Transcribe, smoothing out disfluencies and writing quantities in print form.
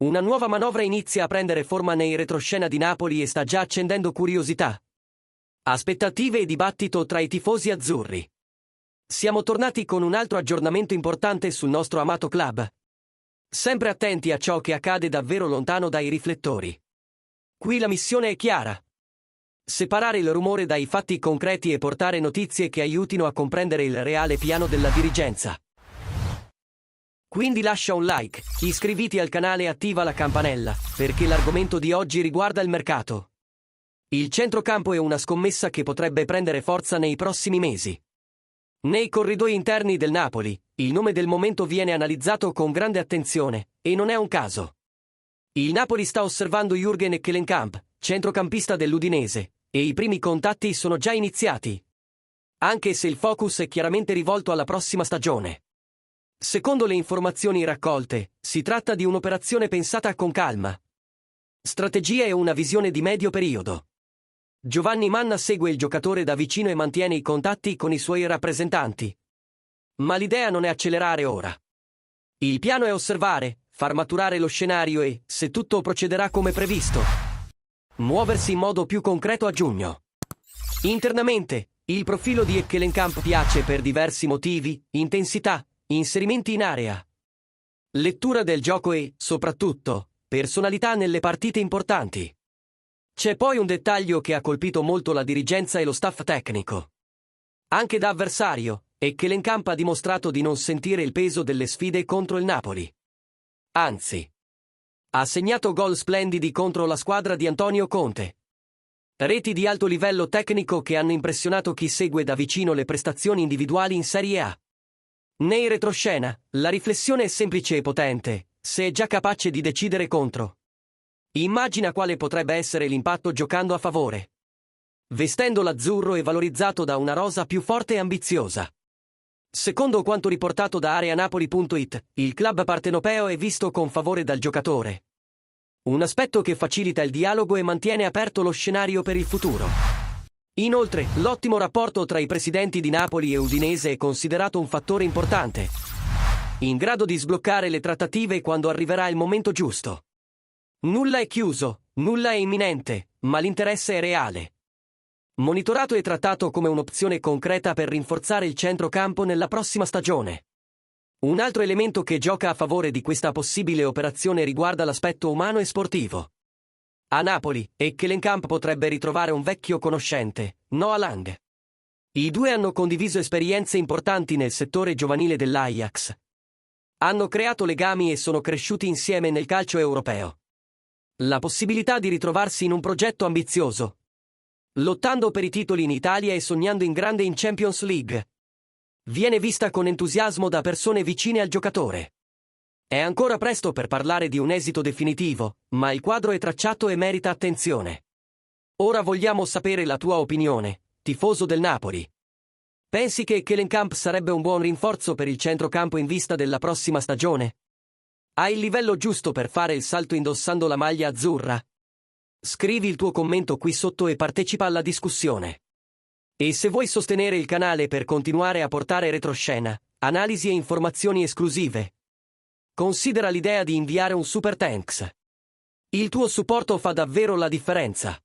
Una nuova manovra inizia a prendere forma nei retroscena di Napoli e sta già accendendo curiosità, aspettative e dibattito tra i tifosi azzurri. Siamo tornati con un altro aggiornamento importante sul nostro amato club. Sempre attenti a ciò che accade davvero lontano dai riflettori. Qui la missione è chiara: separare il rumore dai fatti concreti e portare notizie che aiutino a comprendere il reale piano della dirigenza. Quindi lascia un like, iscriviti al canale e attiva la campanella, perché l'argomento di oggi riguarda il mercato. Il centrocampo è una scommessa che potrebbe prendere forza nei prossimi mesi. Nei corridoi interni del Napoli, il nome del momento viene analizzato con grande attenzione, e non è un caso. Il Napoli sta osservando Jürgen Ekkelenkamp, centrocampista dell'Udinese, e i primi contatti sono già iniziati, anche se il focus è chiaramente rivolto alla prossima stagione. Secondo le informazioni raccolte, si tratta di un'operazione pensata con calma, strategia e una visione di medio periodo. Giovanni Manna segue il giocatore da vicino e mantiene i contatti con i suoi rappresentanti. Ma l'idea non è accelerare ora. Il piano è osservare, far maturare lo scenario e, se tutto procederà come previsto, muoversi in modo più concreto a giugno. Internamente, il profilo di Ekkelenkamp piace per diversi motivi: intensità, inserimenti in area, lettura del gioco e, soprattutto, personalità nelle partite importanti. C'è poi un dettaglio che ha colpito molto la dirigenza e lo staff tecnico. Anche da avversario, Ekkelenkamp ha dimostrato di non sentire il peso delle sfide contro il Napoli. Anzi, ha segnato gol splendidi contro la squadra di Antonio Conte. Reti di alto livello tecnico che hanno impressionato chi segue da vicino le prestazioni individuali in Serie A. Nei retroscena, la riflessione è semplice e potente: se è già capace di decidere contro, immagina quale potrebbe essere l'impatto giocando a favore, vestendo l'azzurro e valorizzato da una rosa più forte e ambiziosa. Secondo quanto riportato da areanapoli.it, il club partenopeo è visto con favore dal giocatore, un aspetto che facilita il dialogo e mantiene aperto lo scenario per il futuro. Inoltre, l'ottimo rapporto tra i presidenti di Napoli e Udinese è considerato un fattore importante, in grado di sbloccare le trattative quando arriverà il momento giusto. Nulla è chiuso, nulla è imminente, ma l'interesse è reale, monitorato e trattato come un'opzione concreta per rinforzare il centrocampo nella prossima stagione. Un altro elemento che gioca a favore di questa possibile operazione riguarda l'aspetto umano e sportivo. A Napoli, Ekkelenkamp potrebbe ritrovare un vecchio conoscente, Noah Lang. I due hanno condiviso esperienze importanti nel settore giovanile dell'Ajax. Hanno creato legami e sono cresciuti insieme nel calcio europeo. La possibilità di ritrovarsi in un progetto ambizioso, lottando per i titoli in Italia e sognando in grande in Champions League, viene vista con entusiasmo da persone vicine al giocatore. È ancora presto per parlare di un esito definitivo, ma il quadro è tracciato e merita attenzione. Ora vogliamo sapere la tua opinione, tifoso del Napoli. Pensi che Ekkelenkamp sarebbe un buon rinforzo per il centrocampo in vista della prossima stagione? Hai il livello giusto per fare il salto indossando la maglia azzurra? Scrivi il tuo commento qui sotto e partecipa alla discussione. E se vuoi sostenere il canale per continuare a portare retroscena, analisi e informazioni esclusive, considera l'idea di inviare un super thanks. Il tuo supporto fa davvero la differenza.